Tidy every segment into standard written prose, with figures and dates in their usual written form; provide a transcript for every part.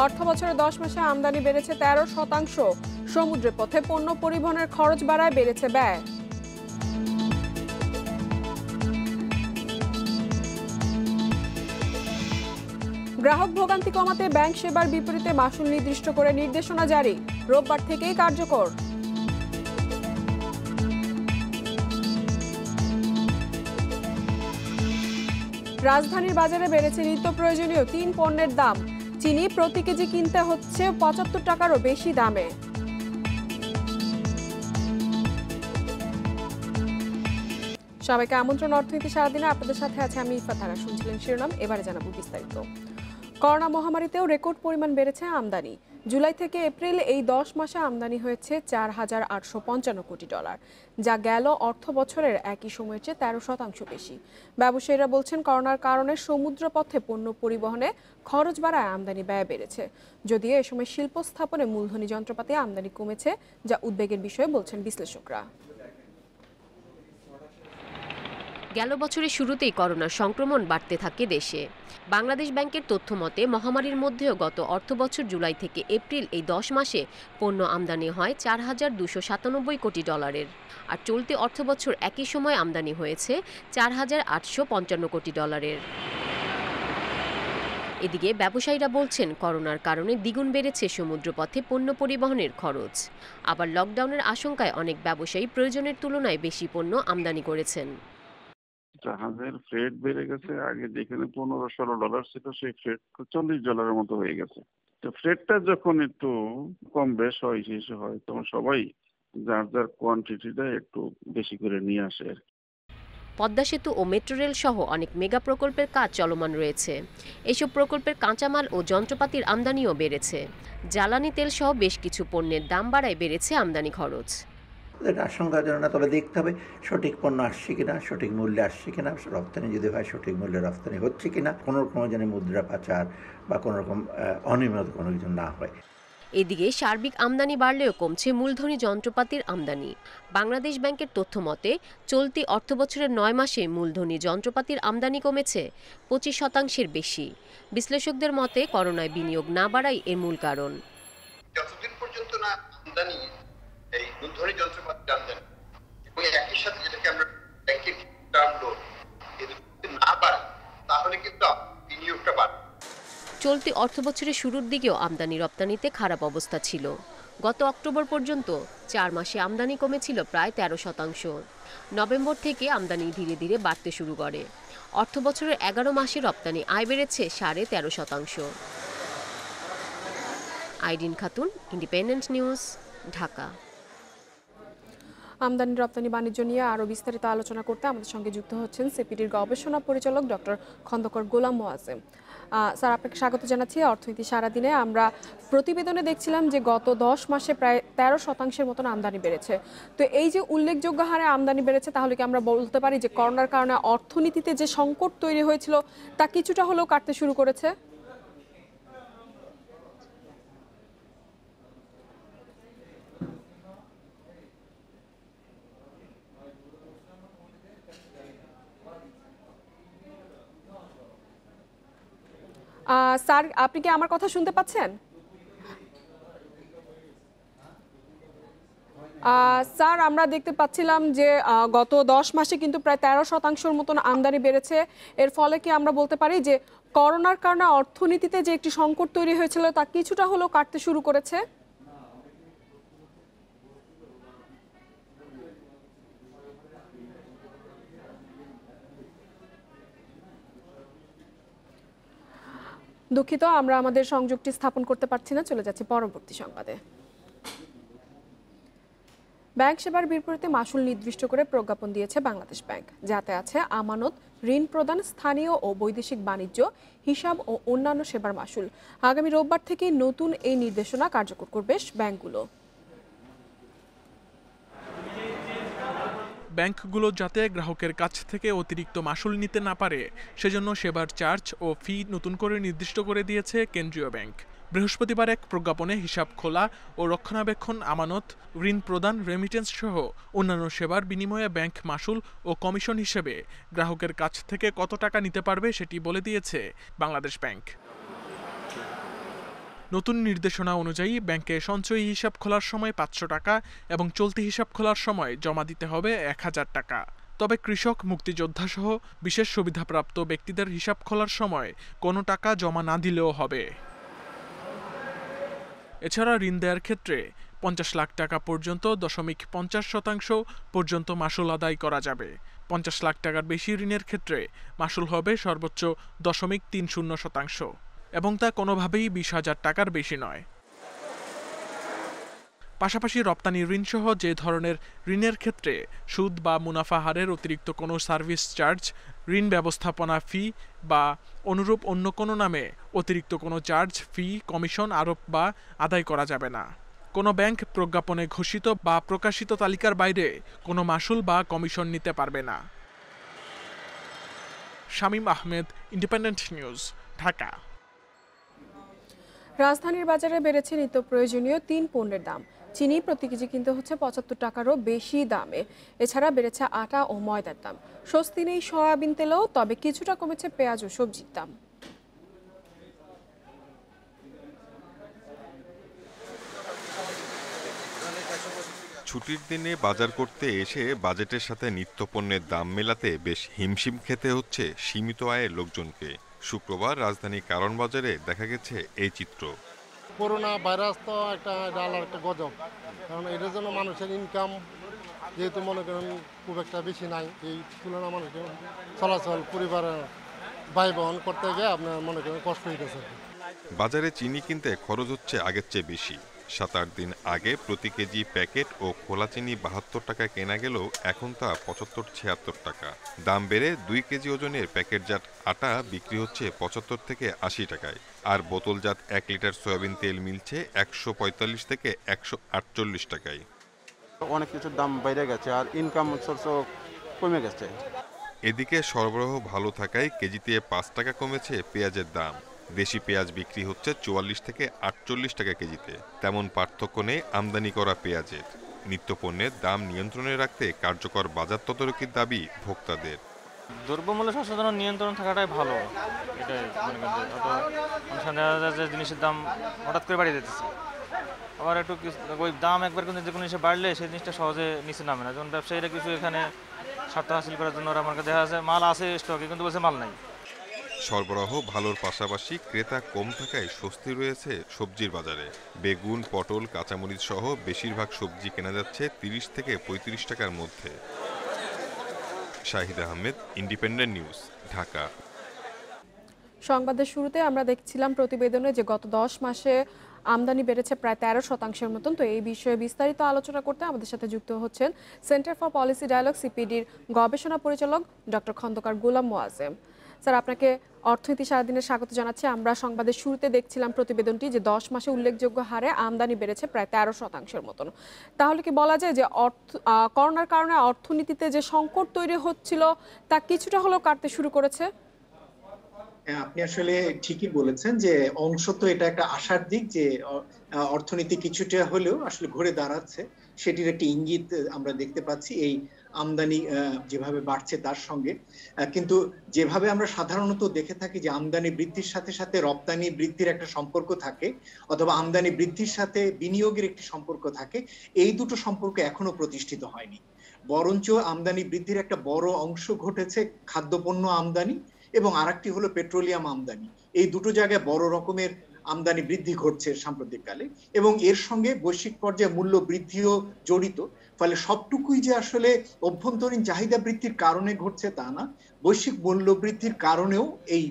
অর্থবছরে 10 মাসে আমদানি বেড়েছে 13%। সমুদ্র পথে পণ্য পরিবহনের খরচ বাড়ায় বেড়েছে ব্যয়। গ্রাহক ভোগান্তি কমাতে ব্যাংক সেবার বিপরীতে মাশুল নির্দিষ্ট করে নির্দেশনা জারি, রোববার থেকেই কার্যকর। রাজধানীর বাজারে বেড়েছে নিত্য প্রয়োজনীয় 3 পণ্যের দাম। চিনি প্রতি কেজি কিনতে হচ্ছে 75 টাকারও বেশি দামে। সবাইকে আমন্ত্রণ অর্থনীতি সারাদিনে, আপনাদের সাথে আছে আমি ইফা তারা। শুনছিলেন শিরোনাম, এবারে জানাবো বিস্তারিত। করোনা মহামারীতেও রেকর্ড পরিমাণ বেড়েছে আমদানি। জুলাই থেকে এপ্রিল এই 10 মাসে আমদানি হয়েছে $4,855 কোটি, যা গেল অর্থ বছরের একই সময়ের চেয়ে 13% বেশি। ব্যবসায়ীরা বলছেন করোনার কারণে সমুদ্রপথে পণ্য পরিবহনে খরচ বাড়ায় আমদানি ব্যয় বেড়েছে। যদিও এ সময় শিল্প স্থাপনে মূলধনী যন্ত্রপাতি আমদানি কমেছে, যা উদ্বেগের বিষয় বলছেন বিশ্লেষকরা। গেল বছরের শুরুতেই করোনার সংক্রমণ বাড়তে থাকে দেশে। বাংলাদেশ ব্যাংকের তথ্য মতে মহামারীর মধ্যেও গত অর্থবছর জুলাই থেকে এপ্রিল এই 10 মাসে পণ্য আমদানি হয় $4,297 কোটি, আর চলতি অর্থবছর একই সময় আমদানি হয়েছে $4,855 কোটি। এদিকে ব্যবসায়ীরা বলছেন করোনার কারণে দ্বিগুণ বেড়েছে সমুদ্রপথে পণ্য পরিবহনের খরচ। আবার লকডাউনের আশঙ্কায় অনেক ব্যবসায়ী প্রয়োজনের তুলনায় বেশি পণ্য আমদানি করেছেন। জাহাজের ফ্রেট বেড়ে গেছে। আগে যেখানে $15-16 ছিল সেই ফ্রেট $40 মতো হয়ে গেছে। তো ফ্রেটটা যখন একটু কম বেশ হয় শেষ হয়, তখন সবাই যার যার কোয়ান্টিটিটা একটু বেশি করে নিয়ে আসে। পদ্মা সেতু ও মেট্রো রেল সহ অনেক মেগা প্রকল্পের কাজ চলমান রয়েছে। এসব প্রকল্পের কাঁচামাল ও যন্ত্রপাতির আমদানিও বেড়েছে। জ্বালানি তেল সহ বেশ কিছু পণ্যের দাম বাড়ায় বেড়েছে আমদানি খরচ। এটা আশঙ্কাজনক না, তবে দেখতে হবে সঠিক পণ্য আসছে কিনা, সঠিক মূল্যে আসছে কিনা, রপ্তানি যদি হয় সঠিক মূল্যে রপ্তানি হচ্ছে কিনা, কোনো রকম যেন মুদ্রা পাচার বা কোনো রকম অনিয়মিত কোনো কিছু না হয়। এদিকে সার্বিক আমদানি বাড়লেও কমছে মূলধনী যন্ত্রপাতির আমদানি। বাংলাদেশ ব্যাংকের তথ্য মতে চলতি অর্থবছরের 9 মাসে মূলধনী যন্ত্রপাতির আমদানি কমেছে 25% বেশি। বিশ্লেষকদের মতে করোনায় বিনিয়োগ না বাড়াই এর মূল কারণ। যতদিন পর্যন্ত না আমদানি এই মূলধনী যন্ত্রপাতির আমদানি এবং একই সাথে যেটাকে আমরা ব্যাংকের টার্ম লোন না বাড়ে, তাহলে কিন্তু বিনিয়োগটা বাড়বে। চলতি অর্থবছরের শুরুর দিকেও আমদানি রপ্তানিতে খারাপ অবস্থা ছিল। গত অক্টোবর পর্যন্ত 4 মাসে আমদানি কমেছিল প্রায় 13%। নভেম্বর থেকে আমদানি ধীরে ধীরে বাড়তে শুরু করে। অর্থবছরের 11 মাসে রপ্তানি আয় বেড়েছে 13.5%। Irin Khatun, independent news, Dhaka. আমদানি রপ্তানি বাণিজ্য নিয়ে আরো বিস্তারিত আলোচনা করতে আমাদের সঙ্গে যুক্ত হচ্ছেন সিপিডির গবেষণা পরিচালক ডক্টর খন্দকার গোলাম মোয়াজ্জেম। স্যার, আপনাকে স্বাগত জানাচ্ছি অর্থনীতি সারাদিনে। আমরা প্রতিবেদনে দেখছিলাম যে গত 10 মাসে প্রায় 13% মতন আমদানি বেড়েছে। তো এই যে উল্লেখযোগ্য হারে আমদানি বেড়েছে, তাহলে কি আমরা বলতে পারি যে করোনার কারণে অর্থনীতিতে যে সংকট তৈরি হয়েছিল তা কিছুটা হলেও কাটতে শুরু করেছে? স্যার, আপনি কি আমার কথা শুনতে পাচ্ছেন? স্যার, আমরা দেখতে পাচ্ছিলাম যে গত 10 মাসে কিন্তু প্রায় 13%-র মতন আমদানি বেড়েছে। এর ফলে কি আমরা বলতে পারি যে করোনার কারণে অর্থনীতিতে যে একটি সংকট তৈরি হয়েছিল তা কিছুটা হলেও কাটতে শুরু করেছে? দুঃখিত, আমরা আমাদের সংযোগটি স্থাপন করতে পারছি না। চলে যাচ্ছি পরবর্তী সংবাদে। ব্যাংক সেবার বিপরীতে মাশুল নির্দিষ্ট করে প্রজ্ঞাপন দিয়েছে বাংলাদেশ ব্যাংক, যাতে আছে আমানত, ঋণ প্রদান, স্থানীয় ও বৈদেশিক বাণিজ্য, হিসাব ও অন্যান্য সেবার মাশুল। আগামী রোববার থেকে নতুন এই নির্দেশনা কার্যকর করবে ব্যাংকগুলো। ব্যাংকগুলো যাতে গ্রাহকের কাছ থেকে অতিরিক্ত মাশুল নিতে না পারে, সেজন্য সেবার চার্জ ও ফি নতুন করে নির্দিষ্ট করে দিয়েছে কেন্দ্রীয় ব্যাংক। বৃহস্পতিবার এক প্রজ্ঞাপনে হিসাব খোলা ও রক্ষণাবেক্ষণ, আমানত, ঋণ প্রদান, রেমিটেন্স সহ অন্যান্য সেবার বিনিময়ে ব্যাংক মাশুল ও কমিশন হিসেবে গ্রাহকের কাছ থেকে কত টাকা নিতে পারবে সেটি বলে দিয়েছে বাংলাদেশ ব্যাংক। নতুন নির্দেশনা অনুযায়ী ব্যাংকে সঞ্চয়ী হিসাব খোলার সময় 500 টাকা এবং চলতি হিসাব খোলার সময় জমা দিতে হবে 1000 টাকা। তবে কৃষক, মুক্তিযোদ্ধা সহ বিশেষ সুবিধাপ্রাপ্ত ব্যক্তিদের হিসাব খোলার সময় কোনো টাকা জমা না দিলেও হবে। এছাড়া ঋণ দেওয়ার ক্ষেত্রে 50 লাখ টাকা পর্যন্ত 0.50% পর্যন্ত মাসুল আদায় করা যাবে। 50 লাখ টাকার বেশি ঋণের ক্ষেত্রে মাসুল হবে সর্বোচ্চ 0.30% এবং তা কোনোভাবেই 20,000 টাকার বেশি নয়। পাশাপাশি রপ্তানি ঋণসহ যে ধরনের ঋণের ক্ষেত্রে সুদ বা মুনাফা হারের অতিরিক্ত কোনো সার্ভিস চার্জ, ঋণ ব্যবস্থাপনা ফি বা অনুরূপ অন্য কোনো নামে অতিরিক্ত কোনো চার্জ, ফি, কমিশন আরোপ বা আদায় করা যাবে না। কোনো ব্যাংক প্রজ্ঞাপনে ঘোষিত বা প্রকাশিত তালিকার বাইরে কোনো মাসুল বা কমিশন নিতে পারবে না। Shamim Ahmed, independent news, Dhaka. রাজধানীর বাজারে বেড়েছে নিত্য প্রয়োজনীয় 3 পণ্যের দাম। চিনি প্রতি কেজি কিনতে হচ্ছে 75 টাকারও বেশি দামে। এছাড়া বেড়েছে আটা ও ময়দার দাম। স্বস্তি নেই সয়াবিন তেলেও, তবে কিছুটা কমেছে পেঁয়াজ ও সবজির দাম। ছুটির দিনে বাজার করতে এসে বাজেটের সাথে নিত্যপণ্যের দাম মেলাতে বেশ হিমশিম খেতে হচ্ছে সীমিত আয়ের লোকজনকে। শুক্রবার রাজধানী কারণ বাজারে দেখা গেছে এই চিত্র। করোনা ভাইরাস তো একটা ডালার একটা গজব, কারণ এটার জন্য মানুষের ইনকাম যেহেতু মনে করেন খুব একটা বেশি নাই, এই তুলনা মানুষের চলাচল পরিবারের ব্যয় বহন করতে গিয়ে আপনার মনে করেন কষ্ট হইতেছে। বাজারে চিনি কিনতে খরচ হচ্ছে আগের চেয়ে বেশি। 7-8 দিন আগে প্রতি কেজি প্যাকেট ও খোলা চিনি 72 টাকায় কেনা গেলেও এখন তা 75-76 টাকা। দাম বেড়ে 2 কেজি ওজনের প্যাকেটজাত আটা বিক্রি হচ্ছে 75 থেকে 80 টাকায়, আর বোতলজাত 1 লিটার সয়াবিন তেল মিলছে 145 থেকে 148 টাকায়। অনেক কিছুর দাম বেড়ে গেছে আর ইনকাম সোর্সও কমে গেছে। এদিকে সরবরাহ ভালো থাকায় কেজিতে 5 টাকা কমেছে পেঁয়াজের দাম। দেশি পেঁয়াজ বিক্রি হচ্ছে 44 থেকে 48 টাকা কেজিতে। তেমন পার্থক্য নেই আমদানি করা পেঁয়াজের। নিত্যপণ্যের দাম নিয়ন্ত্রণে রাখতে কার্যকর বাজার তদারকির দাবি ভোক্তাদের। দ্রব্যমূল্য সচেতন নিয়ন্ত্রণ থাকাটাই ভালো। এটাই মনে করেন যে জিনিসের দাম হঠাৎ করে বাড়িয়ে দিতেছে, আবার একটু ওই দাম একবার কিন্তু যে কোনো জিনিসে বাড়লে সেই জিনিসটা সহজে নিচে নামে না। যেমন ব্যবসায়ীরা কিছু এখানে স্বার্থ হাসিল করার জন্য ওরা আমার কাছে দেখা যাচ্ছে মাল আছে স্টকে, কিন্তু বলছে মাল নাই। সরবরাহ ভালোর পাশাপাশি ক্রেতা কম থাকায় স্বস্তি রয়েছে সবজির বাজারে। বেগুন, পটল, কাঁচামরিচ সহ বেশিরভাগ সবজি কেনা যাচ্ছে 30 থেকে 35 টাকার মধ্যে। Shahid Ahmed, independent news, Dhaka. সংবাদের শুরুতে আমরা দেখছিলাম প্রতিবেদনে যে গত 10 মাসে আমদানি বেড়েছে প্রায় 13% মতন। তো এই বিষয়ে বিস্তারিত আলোচনা করতে আমাদের সাথে যুক্ত হচ্ছেন সেন্টার ফর পলিসি ডায়ালগ সিপিডির গবেষণা পরিচালক ডক্টর খন্দকার গোলাম মোয়াজ্জেম। স্যার, আপনাকে অর্থনীতি সারাদিনে স্বাগত জানাচ্ছি। আমরা সংবাদের শুরুতে দেখছিলাম প্রতিবেদনটি যে 10 মাসে উল্লেখযোগ্য হারে আমদানি বেড়েছে প্রায় 13% মতন। তাহলে কি বলা যায় যে করোনার কারণে অর্থনীতিতে যে সংকট তৈরি হচ্ছিল তা কিছুটা হলেও কাটতে শুরু করেছে? আপনি আসলে ঠিকই বলেছেন যে অংশ তো এটা একটা আশার দিক যে অর্থনীতি কিছুটা হলেও আসলে ঘুরে দাঁড়াচ্ছে, সেটির একটি ইঙ্গিত আমরা দেখতে পাচ্ছি এই আমদানি যেভাবে বাড়ছে তার সঙ্গে। কিন্তু যেভাবে আমরা সাধারণত দেখে থাকি যে আমদানি বৃদ্ধির সাথে সাথে রপ্তানি বৃদ্ধির একটা সম্পর্ক থাকে, অথবা আমদানি বৃদ্ধির সাথে বিনিয়োগের একটি সম্পর্ক থাকে, এই দুটো সম্পর্ক এখনো প্রতিষ্ঠিত হয়নি। বরঞ্চ আমদানি বৃদ্ধির একটা বড় অংশ ঘটেছে খাদ্যপণ্য আমদানি এবং আরেকটি হলো পেট্রোলিয়াম আমদানি। এই দুটো জায়গায় বড় রকমের আমদানি বৃদ্ধি ঘটছে সাম্প্রতিককালে, এবং এর সঙ্গে বৈশ্বিক পর্যায়ে মূল্য বৃদ্ধিও জড়িত। ফলে সবটুকুই যে আসলে অভ্যন্তরীণ চাহিদা বৃদ্ধির কারণে ঘটছে তা না, বৈশ্বিক মূল্য বৃদ্ধির কারণেও এই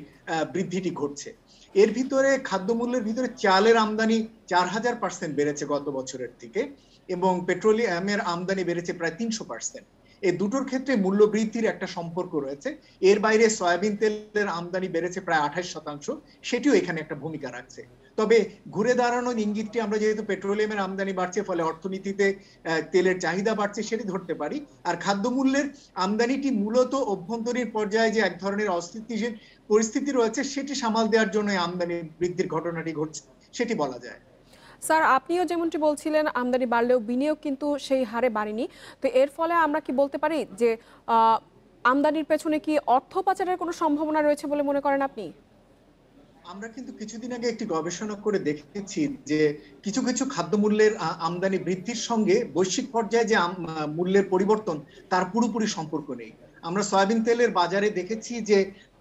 বৃদ্ধিটি ঘটছে। এর ভিতরে খাদ্যমূল্যের ভিতরে চালের আমদানি 4000% বেড়েছে গত বছরের থেকে, এবং পেট্রোলিয়ামের আমদানি বেড়েছে প্রায় 300%। এই দুটোর ক্ষেত্রে মূল্য বৃদ্ধির একটা সম্পর্ক রয়েছে। এর বাইরে সয়াবিন তেলের আমদানি বেড়েছে প্রায় 28%, সেটিও এখানে একটা ভূমিকা রাখছে। তবে ঘুরে দাঁড়ানোর ইঙ্গিতটি আমরা যেহেতু পেট্রোলিয়ামের আমদানি বাড়ছে ফলে অর্থনীতিতে তেলের চাহিদা বাড়ছে সেটি ধরতে পারি। আর খাদ্যমূল্যের আমদানিটি মূলত অভ্যন্তরীণ পর্যায়ে যে এক ধরনের অস্থিতিশীল পরিস্থিতি রয়েছে সেটি সামাল দেওয়ার জন্য আমদানি বৃদ্ধির ঘটনাটি ঘটছে সেটি বলা যায়। স্যার, আপনিও যেমনটি বলছিলেন আমদানি বাড়লেও বিনিয়োগ কিন্তু সেই হারে বাড়েনি। তো এর ফলে আমরা কি বলতে পারি যে আমদানির পেছনে কি অর্থ পাচারের কোনো সম্ভাবনা রয়েছে বলে মনে করেন আপনি? আমরা কিন্তু কিছুদিন আগে একটি গবেষণা করে দেখেছি যে কিছু কিছু খাদ্যমূল্যের আমদানি বৃদ্ধির সঙ্গে বৈশ্বিক পর্যায়ে যে মূল্যের পরিবর্তন তার পুরোপুরি সম্পর্ক নেই। আমরা সয়াবিন তেলের বাজারে দেখেছি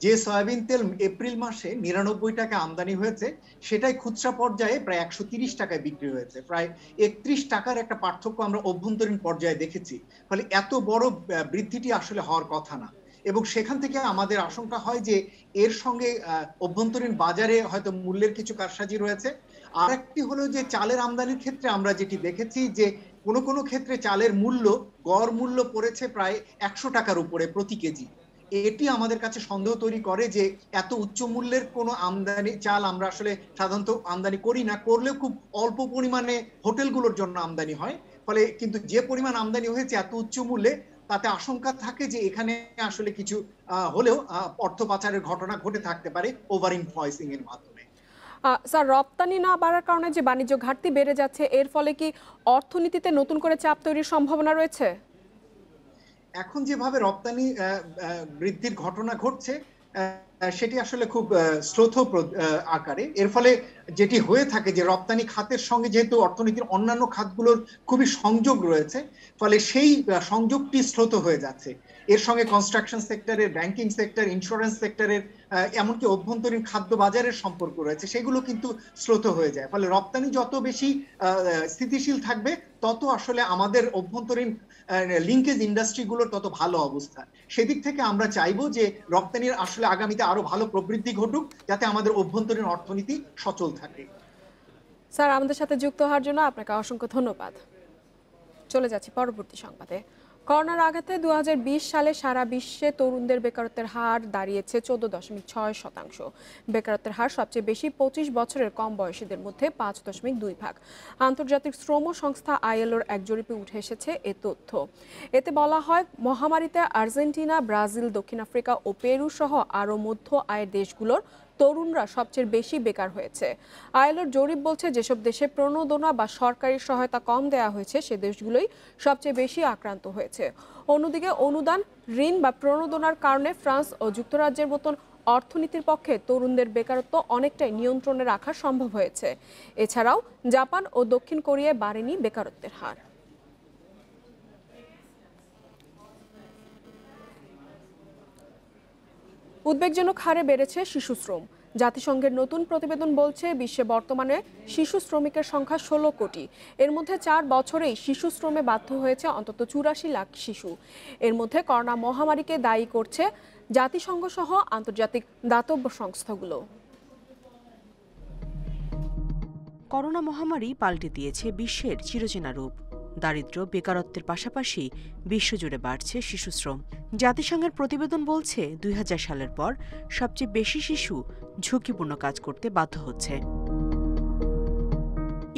যে সয়াবিন তেল এপ্রিল মাসে ৯৯ টাকা আমদানি হয়েছে, সেটাই খুচরা পর্যায়ে প্রায় ১৩০ টাকায় বিক্রি হয়েছে। প্রায় ৩১ টাকার একটা পার্থক্য আমরা অভ্যন্তরীণ পর্যায়ে দেখেছি। ফলে এত বড় বৃদ্ধিটি আসলে হওয়ার কথা না, এবং সেখান থেকে আমাদের আশঙ্কা হয় যে এর সঙ্গে অভ্যন্তরীণ বাজারে হয়তো মূল্যের কিছু কারসাজি রয়েছে। আর একটি হলো যে চালের আমদানির ক্ষেত্রে আমরা যেটি দেখেছি যে কোনো ক্ষেত্রে চালের মূল্য গড় মূল্য পড়েছে প্রায় ১০০ টাকার উপরে প্রতি কেজি। এটি আমাদের কাছে সন্দেহ তৈরি করে যে এত উচ্চ মূল্যের কোনো আমদানি চাল আমরা আসলে সাধারণত আমদানি করি না, করলেও খুব অল্প পরিমাণে হোটেলগুলোর জন্য আমদানি হয়। ফলে কিন্তু যে পরিমাণ আমদানি হয়েছে এত উচ্চ মূল্যে, তাতে আশঙ্কা থাকে যে এখানে আসলে কিছু হলেও অর্থ পাচারের ঘটনা ঘটে থাকতে পারে ওভার ইনভয়েসিং এর মাধ্যমে। স্যার, রপ্তানি না বাড়ার কারণে যে বাণিজ্য ঘাটতি বেড়ে যাচ্ছে, এর ফলে কি অর্থনীতিতে নতুন করে চাপ তৈরির সম্ভাবনা রয়েছে? এখন যেভাবে রপ্তানি বৃদ্ধির ঘটনা ঘটছে সেটি আসলে খুব স্লোথ আকারে। এর ফলে যেটি হয়ে থাকে যে রপ্তানি খাতের সঙ্গে যেহেতু অর্থনীতির অন্যান্য খাতগুলোর খুবই সংযোগ রয়েছে, ফলে সেই সংযোগটি স্লোথ হয়ে যাচ্ছে। এর সঙ্গে কনস্ট্রাকশন সেক্টরের, ব্যাংকিং সেক্টর, ইন্স্যুরেন্স সেক্টরের, এমনকি অভ্যন্তরীণ খাদ্য বাজারের সম্পর্ক রয়েছে, সেগুলো কিন্তু স্লোথ হয়ে যায়। ফলে রপ্তানি যত বেশি স্থিতিশীল থাকবে, তত আসলে আমাদের অভ্যন্তরীণ লিঙ্কেজ ইন্ডাস্ট্রিগুলোর তত ভালো অবস্থা। সেদিক থেকে আমরা চাইবো যে রপ্তানির আসলে আগামীতে আরো ভালো প্রবৃদ্ধি ঘটুক, যাতে আমাদের অভ্যন্তরীণ অর্থনীতি সচল থাকে। স্যার, আমাদের সাথে যুক্ত হওয়ার জন্য আপনাকে অসংখ্য ধন্যবাদ। চলে যাচ্ছি পরবর্তী সংবাদে। করোনার আঘাতে 2020 সালে সারা বিশ্বে তরুণদের বেকারত্বের হার দাঁড়িয়েছে 14.6%। বেকারত্বের হার সবচেয়ে বেশি 25 বছরের কম বয়সীদের মধ্যে 5.2%। আন্তর্জাতিক শ্রম সংস্থা ILOর এক জরিপে উঠে এসেছে এ তথ্য। এতে বলা হয়, মহামারীতে আর্জেন্টিনা, ব্রাজিল, দক্ষিণ আফ্রিকা ও পেরু সহ আরও মধ্য আয়ের দেশগুলোর তরুণরা সবচেয়ে বেশি বেকার হয়েছে। ILOর জরিপ বলছে, যেসব দেশে প্রণোদনা বা সরকারি সহায়তা কম দেওয়া হয়েছে, সে দেশগুলোই সবচেয়ে বেশি আক্রান্ত হয়েছে। অন্যদিকে অনুদান, ঋণ বা প্রণোদনার কারণে ফ্রান্স ও যুক্তরাজ্যের মতন অর্থনীতির পক্ষে তরুণদের বেকারত্ব অনেকটাই নিয়ন্ত্রণে রাখা সম্ভব হয়েছে। এছাড়াও জাপান ও দক্ষিণ কোরিয়ায় বাড়েনি বেকারত্বের হার। উদ্বেগজনক হারে বেড়েছে শিশুশ্রম। জাতিসংঘের নতুন প্রতিবেদন বলছে, বিশ্বে বর্তমানে শিশু শ্রমিকের সংখ্যা 16 কোটি। এর মধ্যে 4 বছরেই শিশু শ্রমে বাধ্য হয়েছে অন্তত 84 লাখ শিশু। এর মধ্যে করোনা মহামারীকে দায়ী করছে জাতিসংঘ সহ আন্তর্জাতিক দাতব্য সংস্থাগুলো। করোনা মহামারী পাল্টে দিয়েছে বিশ্বের চিরচেনা রূপ। দারিদ্র্য, বেকারত্বের পাশাপাশি বিশ্বজুড়ে বাড়ছে শিশুশ্রম। জাতিসংঘের প্রতিবেদন বলছে, 2000 সালের পর সবচেয়ে বেশি শিশু ঝুঁকিপূর্ণ কাজ করতে বাধ্য হচ্ছে।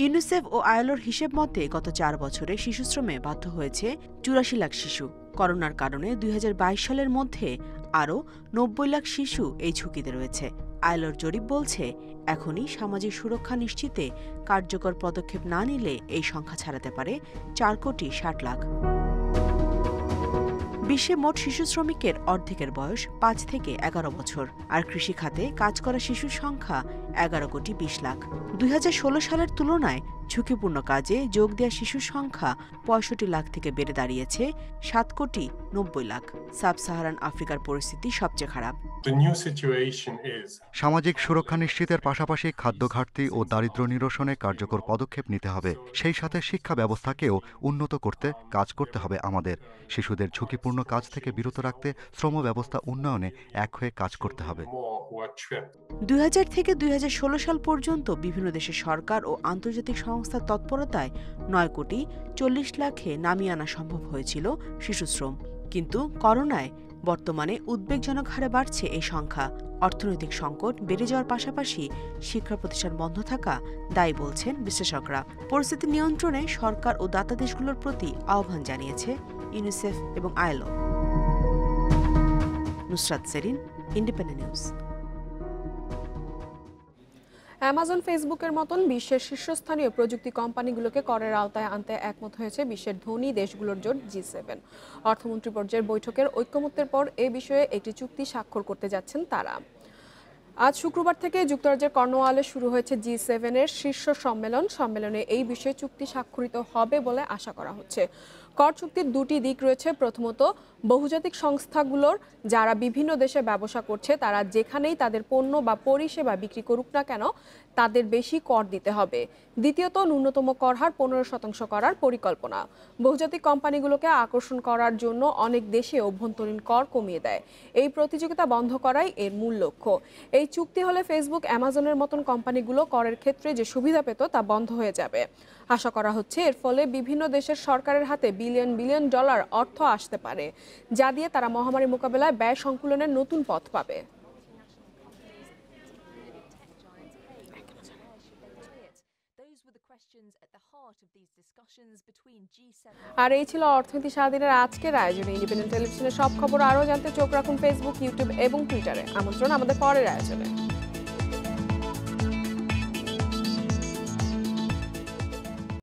ইউনিসেফ ও ILOর হিসেব মতে গত 4 বছরে শিশুশ্রমে বাধ্য হয়েছে 84 লাখ শিশু। করোনার কারণে 2022 সালের মধ্যে আরও 90 লাখ শিশু এই ঝুঁকিতে রয়েছে। ILOর জরিপ বলছে, এখনই সামাজিক সুরক্ষা নিশ্চিতে কার্যকর পদক্ষেপ না নিলে এই সংখ্যা ছাড়াতে পারে 4.60 লাখ। বিশ্বে মোট শিশু শ্রমিকের অর্ধেকের বয়স 5 থেকে 11 বছর, আর কৃষি খাতে কাজ করা শিশুর সংখ্যা 11.20 লাখ। 2016 সালের তুলনায় ঝুঁকিপূর্ণ কাজে যোগ দেওয়া শিশুর সংখ্যা 65 লাখ থেকে বেড়ে দাঁড়িয়েছে 7.90 লাখ। সাব সাহারান আফ্রিকার পরিস্থিতি সবচেয়ে খারাপ। সামাজিক সুরক্ষা নিশ্চিতের পাশাপাশি খাদ্য ঘাটতি ও দারিদ্র্য নিরসনে কার্যকর পদক্ষেপ নিতে হবে। সেই সাথে শিক্ষা ব্যবস্থাকেও উন্নত করতে কাজ করতে হবে আমাদের। শিশুদের ঝুঁকিপূর্ণ কাজ থেকে বিরত রাখতে শ্রম ব্যবস্থা উন্নয়নে এক হয়ে কাজ করতে হবে। 2000 থেকে 2016 সাল পর্যন্ত বিভিন্ন দেশের সরকার ও আন্তর্জাতিক সংস্থার তৎপরতায় 9.40 লাখে নামিয়ে আনা সম্ভব হয়েছিল শিশুশ্রম। কিন্তু করোনায় বর্তমানে উদ্বেগজনক হারে বাড়ছে এই সংখ্যা। অর্থনৈতিক সংকট বেড়ে যাওয়ার পাশাপাশি শিক্ষা প্রতিষ্ঠান বন্ধ থাকা দায়ী বলছেন বিশ্লেষকরা। পরিস্থিতি নিয়ন্ত্রণে সরকার ও দাতা দেশগুলোর প্রতি আহ্বান জানিয়েছে ইউনিসেফ এবং ILO। Nusrat Serin, independent news. Amazon, ফেসবুকের মতন বিশ্বের শীর্ষস্থানীয় প্রযুক্তি কোম্পানিগুলোকে করের আওতায় আনতে একমত হয়েছে বিশ্বের ধনী দেশগুলোর জোট G7। অর্থমন্ত্রী পর্যায়ের বৈঠকের ঐকমত্যের পর এ বিষয়ে একটি চুক্তি স্বাক্ষর করতে যাচ্ছেন তারা। আজ শুক্রবার থেকে যুক্তরাজ্যের কর্নওয়ালে শুরু হয়েছে G7-এর শীর্ষ সম্মেলন। সম্মেলনে এই বিষয়ে চুক্তি স্বাক্ষরিত হবে বলে আশা করা হচ্ছে। কর চুক্তির দুটি দিক রয়েছে। প্রথমত, বহুজাতিক সংস্থাগুলোর যারা বিভিন্ন দেশে ব্যবসা করছে তারা যেখানেই তাদের পণ্য বা পরিষেবা বিক্রি করুক না কেন তাদের বেশি কর দিতে হবে। দ্বিতীয়ত, ন্যূনতম কর হার 15% করার পরিকল্পনা। বহুজাতিক কোম্পানিগুলোকে আকর্ষণ করার জন্য অনেক দেশে অভ্যন্তরীণ কর কমিয়ে দেয়। এই প্রতিযোগিতা বন্ধ করাই এর মূল লক্ষ্য। এই চুক্তি হলে ফেসবুক, অ্যামাজনের মতন কোম্পানিগুলো করের ক্ষেত্রে যে সুবিধা পেত তা বন্ধ হয়ে যাবে। আশা করা হচ্ছে এর ফলে বিভিন্ন দেশের সরকারের হাতে বিলিয়ন বিলিয়ন ডলার অর্থ আসতে পারে, যা দিয়ে তারা মহামারী মোকাবেলায় ব্যয় সংকুলনের নতুন পথ পাবে। আর এই ছিল অর্থনীতি সারাদিনের আজকের আয়োজনে। ইন্ডিপেন্ডেন্ট টেলিভিশনের সব খবর আরও জানতে চোখ রাখুন ফেসবুক, ইউটিউব এবং টুইটারে। আমন্ত্রণ আমাদের পরের আয়োজনে।